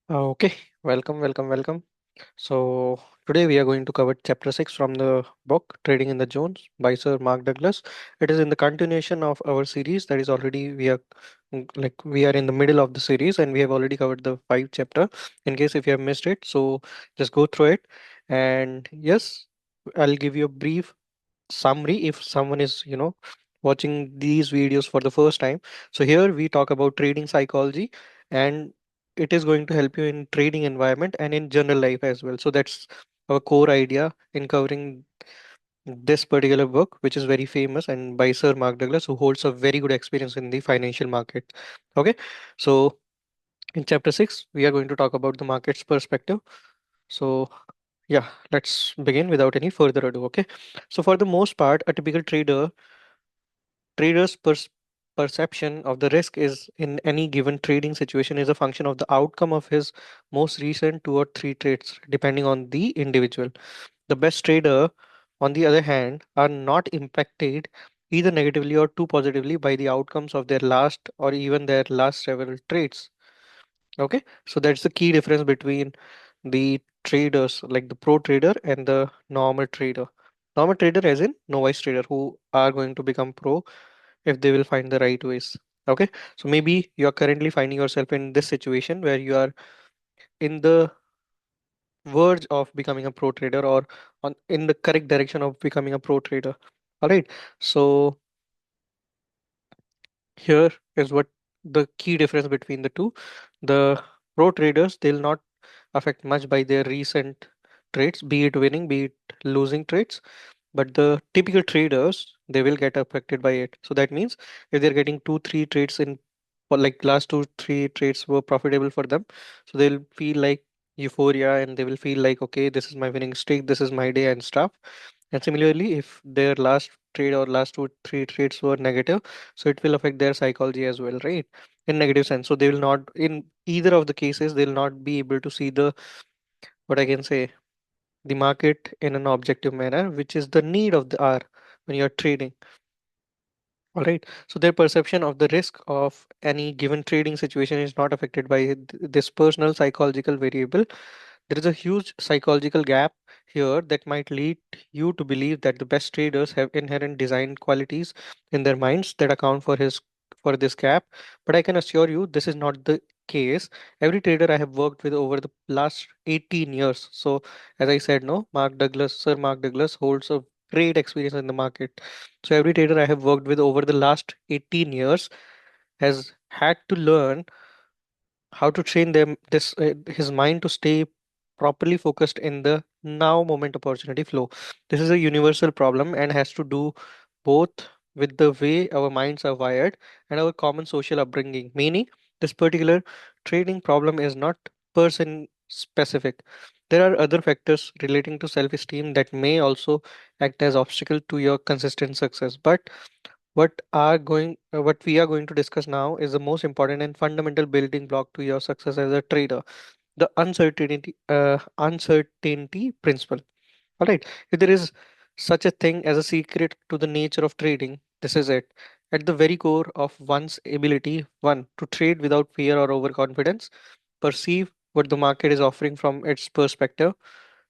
Okay, welcome. So, today we are going to cover chapter 6 from the book Trading in the Zones by Sir Mark Douglas. It is in the continuation of our series that is already we are in the middle of the series and we have already covered the 5 chapter in case if you have missed it. So, just go through it and yes, I'll give you a brief summary if someone is watching these videos for the first time. So here we talk about trading psychology, and it is going to help you in trading environment and in general life as well. So that's our core idea in covering this particular book, which is very famous and by Sir Mark Douglas, who holds a very good experience in the financial market. Okay, so in chapter 6 we are going to talk about the market's perspective. So yeah, let's begin without any further ado. Okay, so for the most part, a typical trader's perception of the risk is in any given trading situation is a function of the outcome of his most recent 2 or 3 trades, depending on the individual. The best trader, on the other hand, are not impacted either negatively or too positively by the outcomes of their last or even their last several trades. Okay, so that's the key difference between the traders, like the pro trader and the normal trader. Normal trader, as in novice trader, who are going to become pro if they will find the right ways. Okay, so maybe you are currently finding yourself in this situation where you are in the verge of becoming a pro trader or on in the correct direction of becoming a pro trader. All right, so here is what the key difference between the two. The pro traders, they'll not affect much by their recent trades, be it winning, be it losing trades, but the typical traders, they will get affected by it. So that means if they're getting 2 3 trades in, or like last 2 3 trades were profitable for them, so they'll feel like euphoria and they will feel like, okay, this is my winning streak, this is my day and stuff. And similarly, if their last trade or last 2 3 trades were negative, so it will affect their psychology as well, right? In negative sense. So they will not, in either of the cases, they'll not be able to see the, what I can say, the market in an objective manner, which is the need of the hour when you're trading. All right. So their perception of the risk of any given trading situation is not affected by this personal psychological variable. There is a huge psychological gap here that might lead you to believe that the best traders have inherent design qualities in their minds that account for this gap. But I can assure you this is not the case. Every trader I have worked with over the last 18 years. So as I said, no, Sir Mark Douglas holds a great experience in the market. So every trader I have worked with over the last 18 years has had to learn how to train them this his mind to stay properly focused in the now moment opportunity flow. This is a universal problem and has to do both with the way our minds are wired and our common social upbringing, meaning this particular trading problem is not person specific. There are other factors relating to self-esteem that may also act as obstacle to your consistent success, but what we are going to discuss now is the most important and fundamental building block to your success as a trader, the uncertainty principle. All right, if there is such a thing as a secret to the nature of trading, this is it. At the very core of one's ability, one, to trade without fear or overconfidence, perceive what the market is offering from its perspective.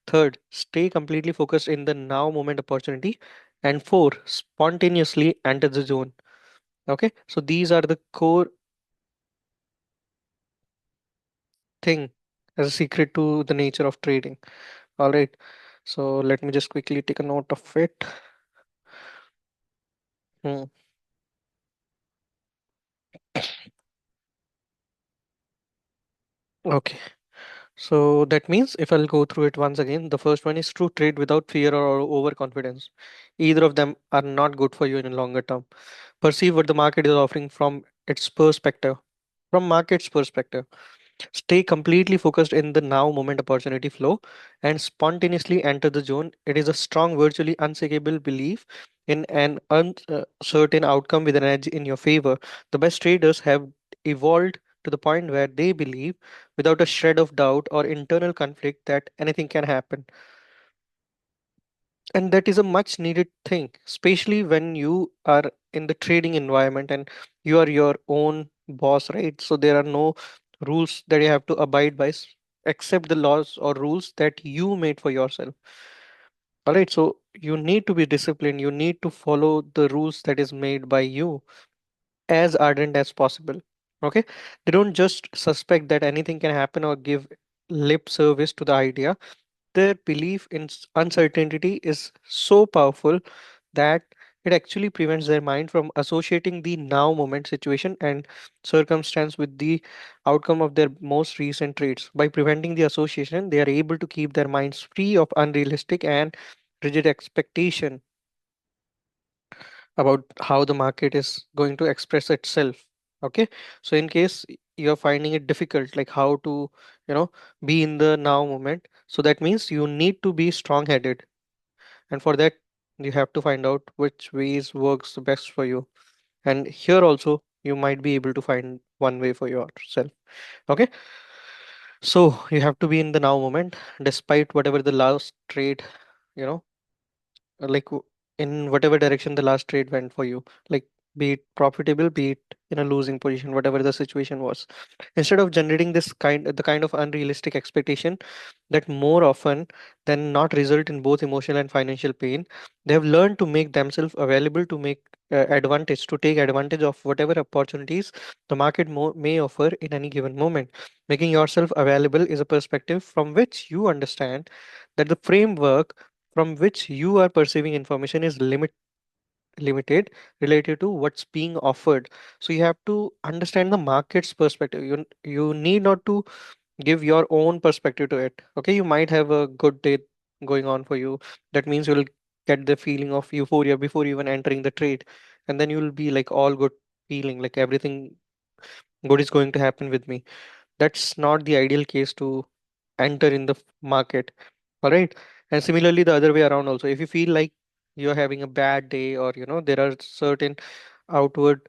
Third, stay completely focused in the now moment opportunity. And four, spontaneously enter the zone. Okay, so these are the core thing as a secret to the nature of trading. All right, so let me just quickly take a note of it. Hmm. Okay, so that means if I'll go through it once again, the first one is to trade without fear or overconfidence. Either of them are not good for you in a longer term. Perceive what the market is offering from its perspective. From market's perspective, stay completely focused in the now moment opportunity flow and spontaneously enter the zone. It is a strong, virtually unshakable belief in an uncertain outcome with an edge in your favor. The best traders have evolved to the point where they believe, without a shred of doubt or internal conflict, that anything can happen. And that is a much needed thing, especially when you are in the trading environment and you are your own boss, right? So there are no rules that you have to abide by. Accept the laws or rules that you made for yourself. All right, so you need to be disciplined. You need to follow the rules that is made by you as ardent as possible. Okay, they don't just suspect that anything can happen or give lip service to the idea. Their belief in uncertainty is so powerful that it actually prevents their mind from associating the now moment situation and circumstance with the outcome of their most recent traits. By preventing the association, they are able to keep their minds free of unrealistic and rigid expectation about how the market is going to express itself. Okay, so in case you're finding it difficult, like how to, you know, be in the now moment, so that means you need to be strong headed, and for that you have to find out which ways works the best for you. And here also you might be able to find one way for yourself. Okay, so you have to be in the now moment despite whatever the last trade, you know, like in whatever direction the last trade went for you, like be it profitable, be it in a losing position, whatever the situation was. Instead of generating the kind of unrealistic expectation that more often than not result in both emotional and financial pain, they have learned to make themselves available to make advantage to take advantage of whatever opportunities the market may offer in any given moment. Making yourself available is a perspective from which you understand that the framework from which you are perceiving information is limited related to what's being offered. So you have to understand the market's perspective. You need not to give your own perspective to it. Okay, you might have a good day going on for you. That means you'll get the feeling of euphoria before even entering the trade, and then you'll be like all good feeling like everything good is going to happen with me. That's not the ideal case to enter in the market. All right, and similarly the other way around also, if you feel like you're having a bad day, or there are certain outward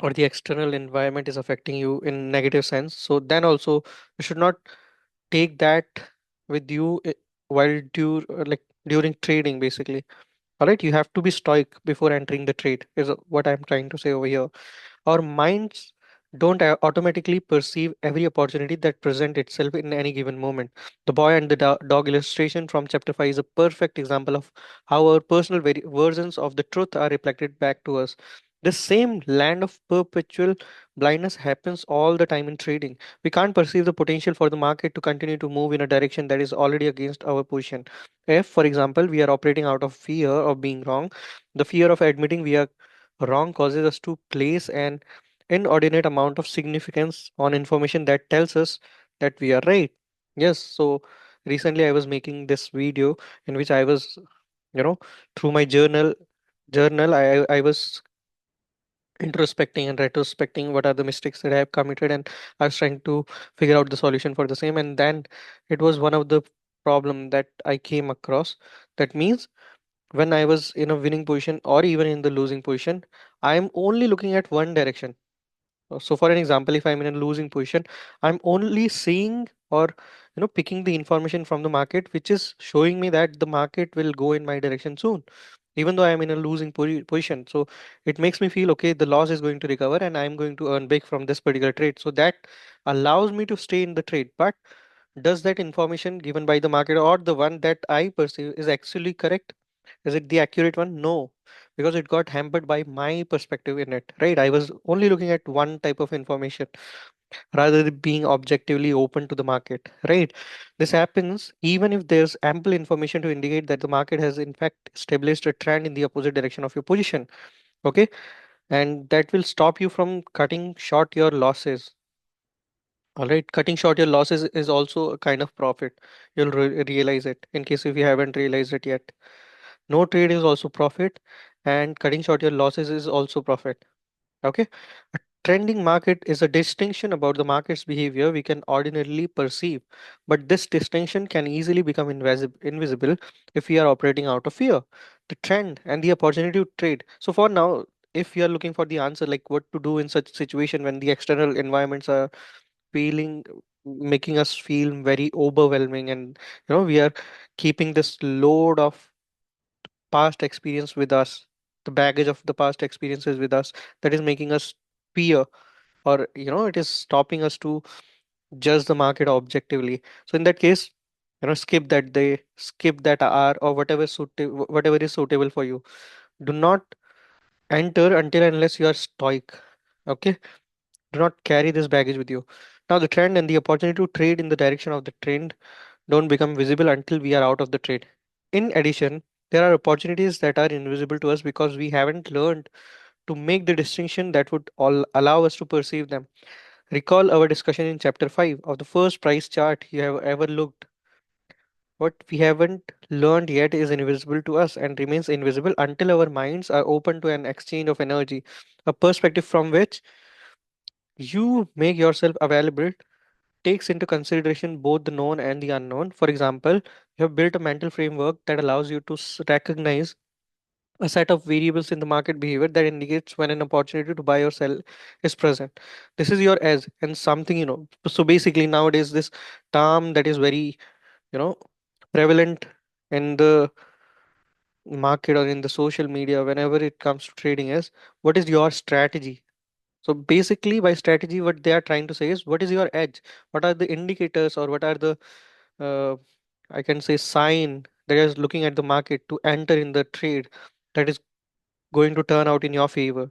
or the external environment is affecting you in negative sense, so then also you should not take that with you while during trading basically. All right, you have to be stoic before entering the trade is what I'm trying to say over here. Our minds don't automatically perceive every opportunity that present itself in any given moment. The boy and the dog illustration from chapter 5 is a perfect example of how our personal versions of the truth are reflected back to us. The same land of perpetual blindness happens all the time in trading. We can't perceive the potential for the market to continue to move in a direction that is already against our position. If, for example, we are operating out of fear of being wrong, the fear of admitting we are wrong causes us to place an inordinate amount of significance on information that tells us that we are right. Yes, so recently I was making this video in which I was, you know, through my journal I was introspecting and retrospecting what are the mistakes that I have committed, and I was trying to figure out the solution for the same. And then it was one of the problem that I came across. That means when I was in a winning position or even in the losing position, I am only looking at one direction. So for an example, if I'm in a losing position, I'm only seeing or picking the information from the market which is showing me that the market will go in my direction soon, even though I'm in a losing position. So it makes me feel okay, the loss is going to recover and I'm going to earn big from this particular trade. So that allows me to stay in the trade. But does that information given by the market or the one that I perceive is actually correct? Is it the accurate one? No, because it got hampered by my perspective in it, right? I was only looking at one type of information rather than being objectively open to the market, right? This happens even if there's ample information to indicate that the market has in fact established a trend in the opposite direction of your position. Okay, and that will stop you from cutting short your losses. All right, cutting short your losses is also a kind of profit. You'll realize it in case if you haven't realized it yet. No trade is also profit, and cutting short your losses is also profit. Okay, a trending market is a distinction about the market's behavior we can ordinarily perceive, but this distinction can easily become invisible if we are operating out of fear, the trend, and the opportunity to trade. So, for now, if you are looking for the answer, like what to do in such situation when the external environments are feeling making us feel very overwhelming, and we are keeping this load of past experience with us, the baggage of the past experiences with us, that is making us fear or it is stopping us to judge the market objectively. So in that case, skip that day, skip that hour, or whatever is suitable for you. Do not enter until unless you are stoic. Okay, do not carry this baggage with you. Now the trend and the opportunity to trade in the direction of the trend don't become visible until we are out of the trade. In addition, there are opportunities that are invisible to us because we haven't learned to make the distinction that would all allow us to perceive them. Recall our discussion in chapter 5 of the first price chart you have ever looked. What we haven't learned yet is invisible to us and remains invisible until our minds are open to an exchange of energy, a perspective from which you make yourself available takes into consideration both the known and the unknown. For example, you have built a mental framework that allows you to recognize a set of variables in the market behavior that indicates when an opportunity to buy or sell is present. This is your edge and something, so basically nowadays this term that is very, you know, prevalent in the market or in the social media whenever it comes to trading is, what is your strategy? So basically by strategy what they are trying to say is, what is your edge? What are the indicators, or what are the uh, I can say sign that is looking at the market to enter in the trade that is going to turn out in your favor?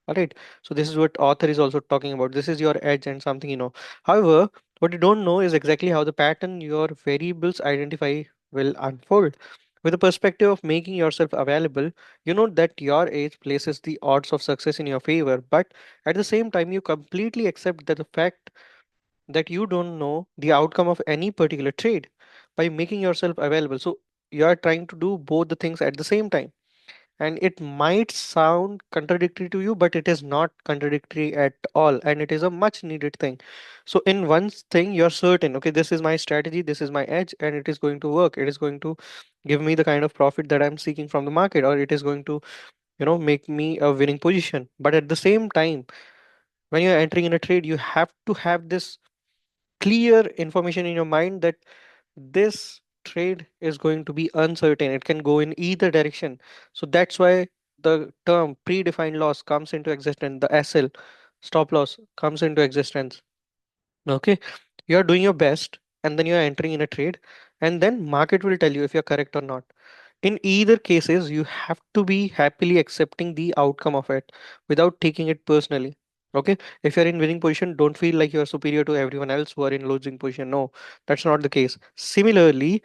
All right. So this is what author is also talking about. This is your edge and something. However, what you don't know is exactly how the pattern your variables identify will unfold. With the perspective of making yourself available, you know that your age places the odds of success in your favor, but at the same time, you completely accept that the fact that you don't know the outcome of any particular trade by making yourself available. So you are trying to do both the things at the same time, and it might sound contradictory to you, but it is not contradictory at all, and it is a much needed thing. So in one thing you're certain, okay, this is my strategy, this is my edge, and it is going to work, it is going to give me the kind of profit that I'm seeking from the market, or it is going to make me a winning position. But at the same time, when you're entering in a trade, you have to have this clear information in your mind that this trade is going to be uncertain. It can go in either direction. So that's why the term predefined loss comes into existence. The SL, stop loss, comes into existence. Okay. You're doing your best and then you're entering in a trade, and then market will tell you if you're correct or not. In either cases, you have to be happily accepting the outcome of it without taking it personally. Okay, if you're in winning position, don't feel like you're superior to everyone else who are in losing position. No, that's not the case. Similarly,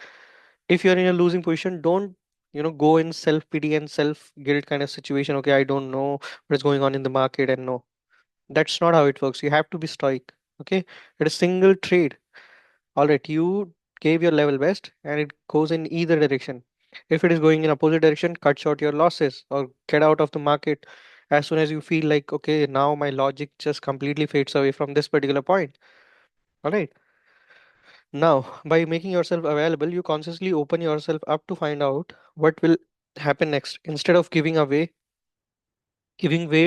if you're in a losing position, don't go in self pity and self guilt kind of situation. Okay, I don't know what is going on in the market, and no, that's not how it works. You have to be stoic. Okay, it is single trade. All right, you gave your level best and it goes in either direction. If it is going in opposite direction, cut short your losses or get out of the market as soon as you feel like, okay, now my logic just completely fades away from this particular point. All right. Now, by making yourself available, you consciously open yourself up to find out what will happen next. Instead of giving way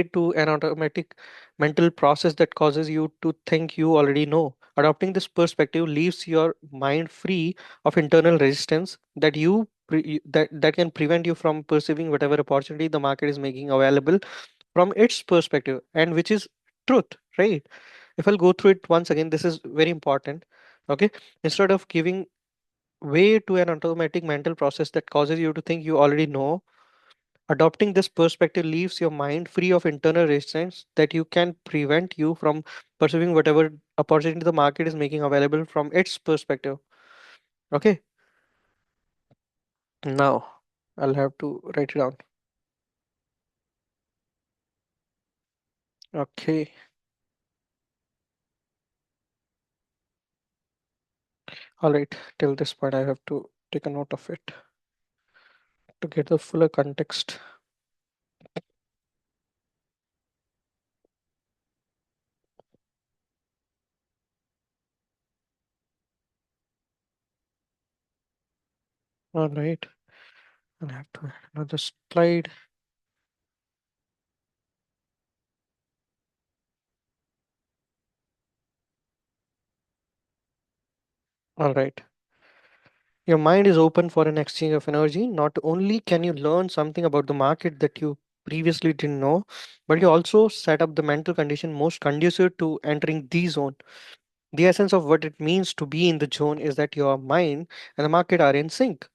to an automatic mental process that causes you to think you already know. Adopting this perspective leaves your mind free of internal resistance that can prevent you from perceiving whatever opportunity the market is making available from its perspective, and which is truth, right? If I'll go through it once again, this is very important. Okay, instead of giving way to an automatic mental process that causes you to think you already know, adopting this perspective leaves your mind free of internal resistance that you can prevent you from perceiving whatever opportunity the market is making available from its perspective. Okay, now I'll have to write it down. Okay, all right. Till this point, I have to take a note of it to get the fuller context. All right, I'll have to add another slide. All right. Your mind is open for an exchange of energy. Not only can you learn something about the market that you previously didn't know, but you also set up the mental condition most conducive to entering the zone. The essence of what it means to be in the zone is that your mind and the market are in sync.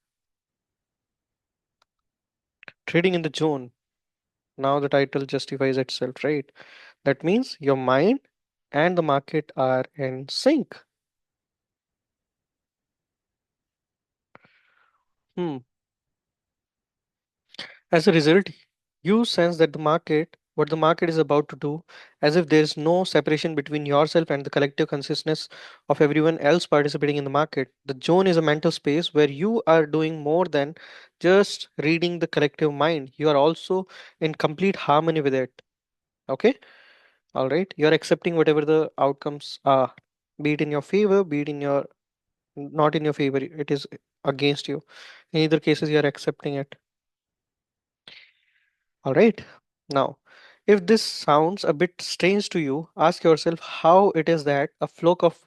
Trading in the zone. Now the title justifies itself, right? That means your mind and the market are in sync. Hmm. As a result, you sense that what the market is about to do, as if there is no separation between yourself and the collective consciousness of everyone else participating in the market. The zone is a mental space where you are doing more than just reading the collective mind. You are also in complete harmony with it. Okay? All right. You are accepting whatever the outcomes are, be it in your favor, be it in your not in your favor, it is against you. In either cases, you are accepting it. All right. Now, if this sounds a bit strange to you, ask yourself how it is that a flock of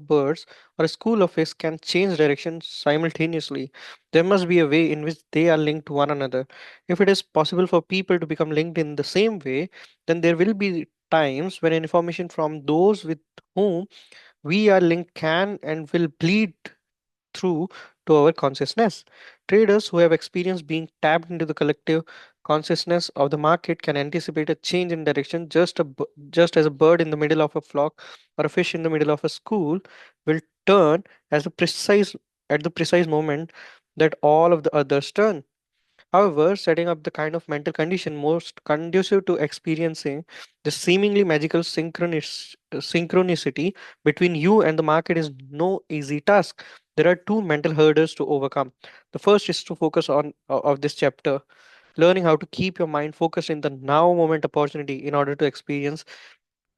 birds or a school of fish can change direction simultaneously. There must be a way in which they are linked to one another. If it is possible for people to become linked in the same way, then there will be times when information from those with whom we are linked can and will bleed through to our consciousness. Traders who have experienced being tapped into the collective consciousness of the market can anticipate a change in direction just as a bird in the middle of a flock or a fish in the middle of a school will turn as a precise at the precise moment that all of the others turn. However, setting up the kind of mental condition most conducive to experiencing the seemingly magical synchronicity between you and the market is no easy task. There are two mental hurdles to overcome. The first is to focus on of this chapter, learning how to keep your mind focused in the now moment opportunity in order to experience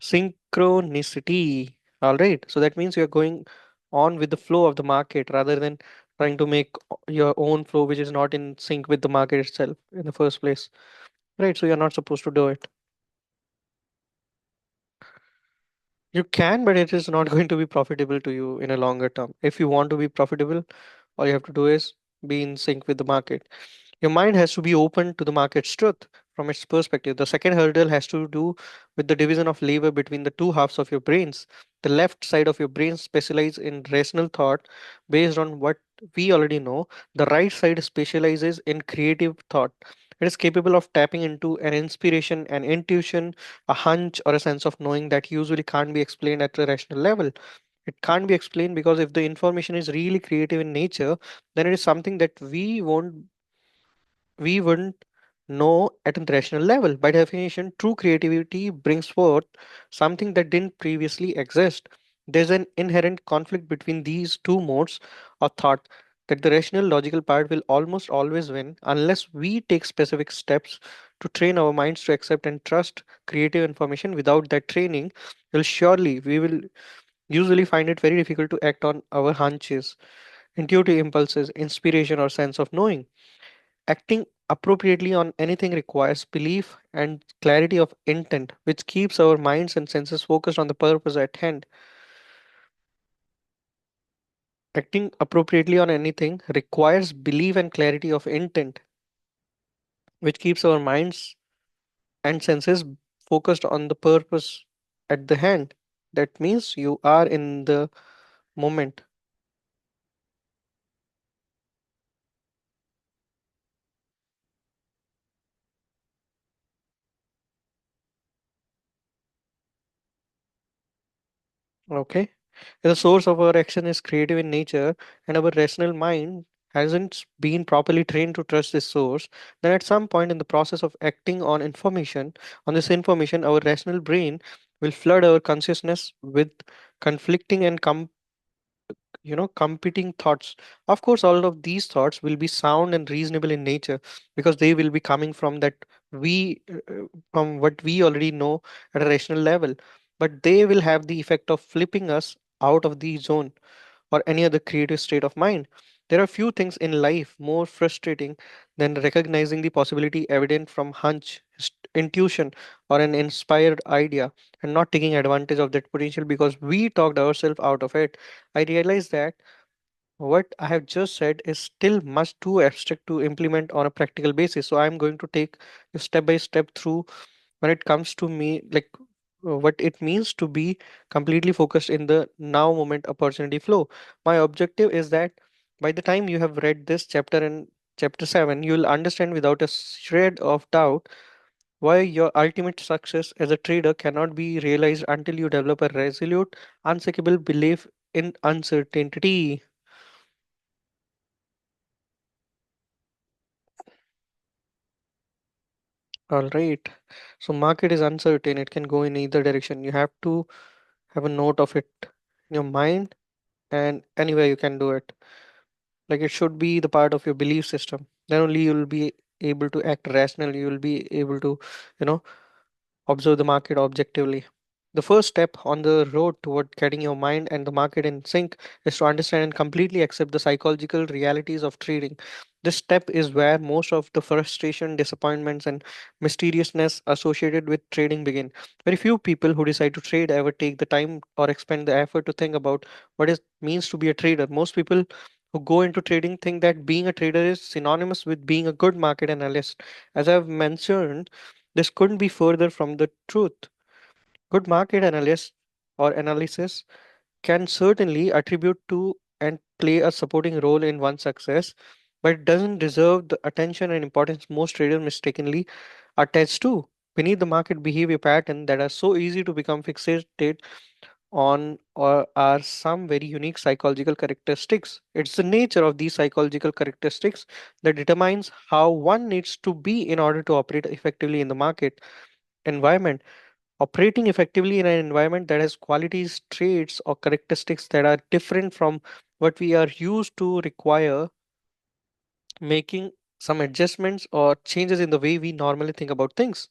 synchronicity. All right. So that means you're going on with the flow of the market rather than trying to make your own flow, which is not in sync with the market itself in the first place. Right. So you're not supposed to do it. You can, but it is not going to be profitable to you in a longer term. If you want to be profitable, all you have to do is be in sync with the market. Your mind has to be open to the market's truth from its perspective. The second hurdle has to do with the division of labor between the two halves of your brains. The left side of your brain specializes in rational thought based on what we already know. The right side specializes in creative thought. It is capable of tapping into an inspiration, an intuition, a hunch, or a sense of knowing that usually can't be explained at a rational level. It can't be explained because if the information is really creative in nature, then it is something that we wouldn't know at a rational level. By definition, true creativity brings forth something that didn't previously exist. There's an inherent conflict between these two modes of thought that the rational logical part will almost always win unless we take specific steps to train our minds to accept and trust creative information. Without that training, we will usually find it very difficult to act on our hunches, intuitive impulses, inspiration, or sense of knowing. Acting appropriately on anything requires belief and clarity of intent, which keeps our minds and senses focused on the purpose at hand. Acting appropriately on anything requires belief and clarity of intent, which keeps our minds and senses focused on the purpose at the hand. That means you are in the moment. Okay. If the source of our action is creative in nature and our rational mind hasn't been properly trained to trust this source, then at some point in the process of acting on this information, our rational brain will flood our consciousness with conflicting and competing thoughts. Of course, all of these thoughts will be sound and reasonable in nature because they will be coming from we from what we already know at a rational level, but they will have the effect of flipping us out of the zone or any other creative state of mind. There are few things in life more frustrating than recognizing the possibility evident from intuition, or an inspired idea and not taking advantage of that potential because we talked ourselves out of it. I realized that What I have just said is still much too abstract to implement on a practical basis. So I'm going to take you step by step through when it comes to me, like what it means to be completely focused in the now moment opportunity flow. My objective is that by the time you have read this chapter in chapter 7, you'll understand without a shred of doubt why your ultimate success as a trader cannot be realized until you develop a resolute, unshakable belief in uncertainty. All right. So market is uncertain. It can go in either direction. You have to have a note of it in your mind, and anywhere you can do it. Like it should be the part of your belief system. Then only you'll be able to act rationally. You'll be able to, you know, observe the market objectively. The first step on the road toward getting your mind and the market in sync is to understand and completely accept the psychological realities of trading. This step is where most of the frustration, disappointments, and mysteriousness associated with trading begin. Very few people who decide to trade ever take the time or expend the effort to think about what it means to be a trader. Most people who go into trading think that being a trader is synonymous with being a good market analyst. As I've mentioned, this couldn't be further from the truth. Good market analysts or analysis can certainly attribute to and play a supporting role in one's success, but it doesn't deserve the attention and importance most traders mistakenly attach to. Beneath the market behavior pattern that are so easy to become fixated on or are some very unique psychological characteristics. It's the nature of these psychological characteristics that determines how one needs to be in order to operate effectively in the market environment. Operating effectively in an environment that has qualities, traits, or characteristics that are different from what we are used to require making some adjustments or changes in the way we normally think about things.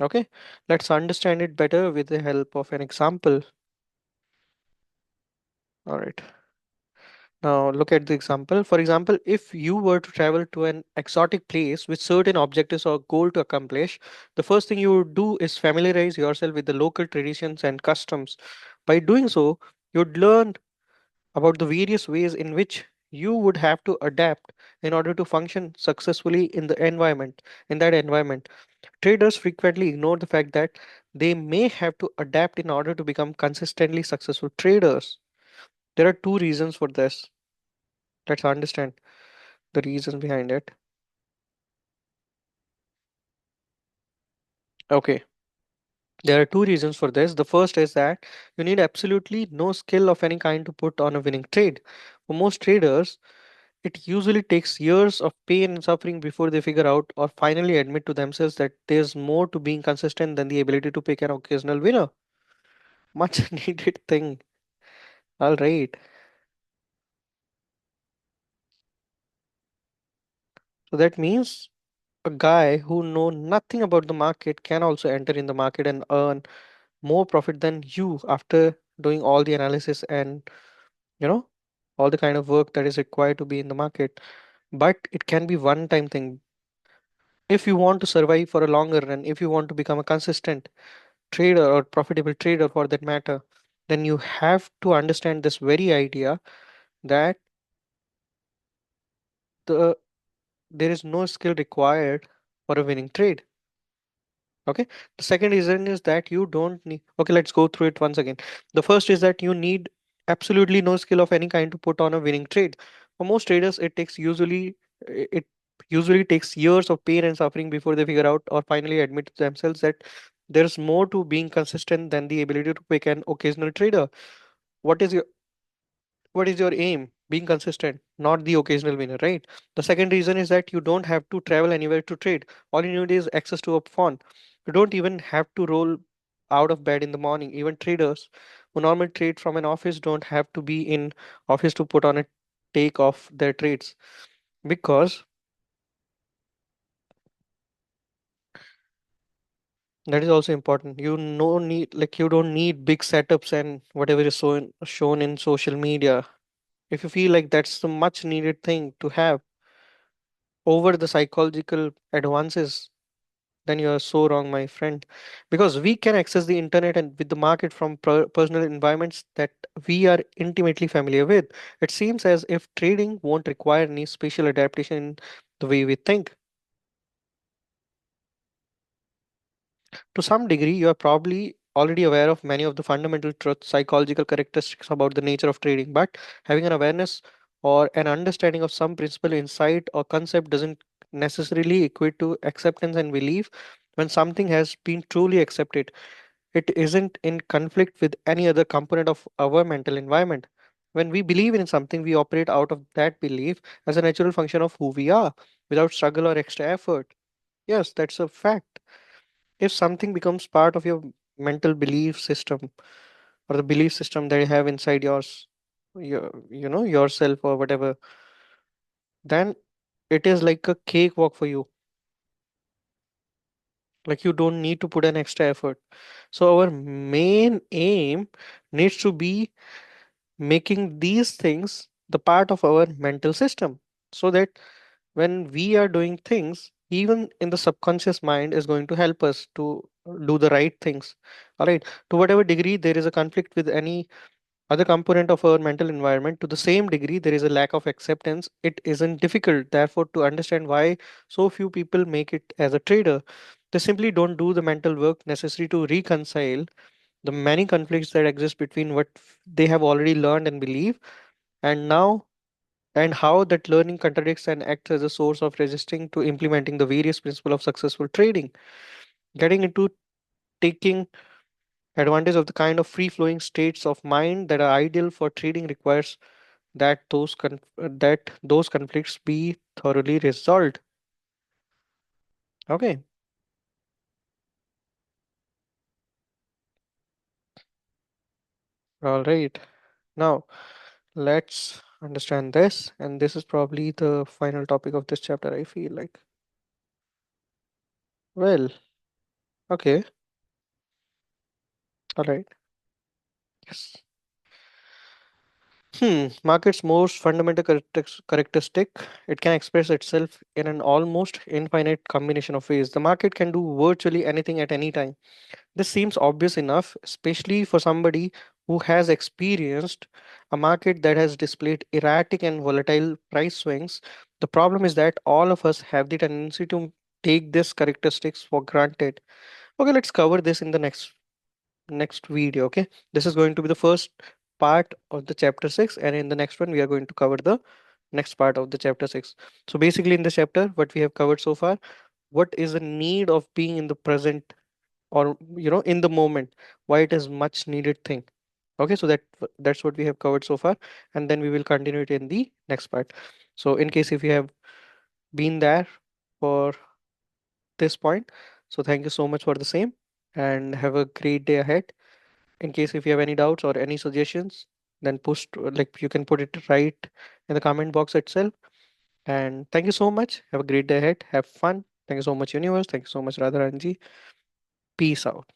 Okay, let's understand it better with the help of an example. All right. Now, look at the example. For example, if you were to travel to an exotic place with certain objectives or goal to accomplish, the first thing you would do is familiarize yourself with the local traditions and customs. By doing so, you'd learn about the various ways in which you would have to adapt in order to function successfully in that environment. Traders frequently ignore the fact that they may have to adapt in order to become consistently successful traders. There are two reasons for this. Let's understand the reasons behind it. Okay, there are two reasons for this. The first is that you need absolutely no skill of any kind to put on a winning trade. For most traders, it usually takes years of pain and suffering before they figure out or finally admit to themselves that there's more to being consistent than the ability to pick an occasional winner. Much needed thing. All right. So that means a guy who know nothing about the market can also enter in the market and earn more profit than you after doing all the analysis and you know all the kind of work that is required to be in the market. But it can be one time thing. If you want to survive for a longer run, if you want to become a consistent trader or profitable trader for that matter, then you have to understand this very idea that the there is no skill required for a winning trade. Okay. The second reason is that you don't need. Okay, let's go through it once again. The first is that you need absolutely no skill of any kind to put on a winning trade. For most traders, it usually takes years of pain and suffering before they figure out or finally admit to themselves that there's more to being consistent than the ability to pick an occasional trader. What is your what is your aim? Being consistent, not the occasional winner, right? The second reason is that you don't have to travel anywhere to trade. All you need is access to a phone. You don't even have to roll out of bed in the morning. Even traders who normally trade from an office don't have to be in office to put on a take off their trades because that is also important. You don't need big setups and whatever is shown in social media. If you feel like that's the much needed thing to have over the psychological advances then you are so wrong, my friend. Because we can access the internet and with the market from personal environments that we are intimately familiar with. It seems as if trading won't require any special adaptation in the way we think. To some degree, you are probably already aware of many of the fundamental truths, psychological characteristics about the nature of trading, but having an awareness or an understanding of some principle, insight, or concept doesn't necessarily equate to acceptance and belief. When something has been truly accepted, it isn't in conflict with any other component of our mental environment. When we believe in something, we operate out of that belief as a natural function of who we are, without struggle or extra effort. Yes, that's a fact. If something becomes part of your mental belief system or the belief system that you have inside yourself or whatever, then it is like a cakewalk for you. Like you don't need to put an extra effort. So our main aim needs to be making these things the part of our mental system, so that when we are doing things, even in the subconscious mind is going to help us to do the right things. All right, to whatever degree there is a conflict with any other component of our mental environment, to the same degree there is a lack of acceptance. It isn't difficult therefore to understand why so few people make it as a trader. They simply don't do the mental work necessary to reconcile the many conflicts that exist between what they have already learned and believe, and now, and how that learning contradicts and acts as a source of resisting to implementing the various principles of successful trading. Getting into taking advantage of the kind of free flowing states of mind that are ideal for trading requires that those conflicts be thoroughly resolved. Okay, all right. Now let's understand this, and this is probably the final topic of this chapter, I feel like. Well, okay, all right. Yes. Market's most fundamental characteristic, it can express itself in an almost infinite combination of ways. The market can do virtually anything at any time. This seems obvious enough, especially for somebody who has experienced a market that has displayed erratic and volatile price swings. The problem is that all of us have the tendency to take these characteristics for granted. Okay, let's cover this in the next video. Okay, this is going to be the first part of the chapter 6, and in the next one we are going to cover the next part of the chapter 6. So basically in this chapter what we have covered so far, what is the need of being in the present, or in the moment, why it is much needed thing. Okay, so that's what we have covered so far, and then we will continue it in the next part. So in case if you have been there for this point, so thank you so much for the same, and have a great day ahead. In case if you have any doubts or any suggestions, then like you can put it right in the comment box itself. And thank you so much, have a great day ahead, have fun. Thank you so much, universe. Thank you so much, Radharanji. Peace out.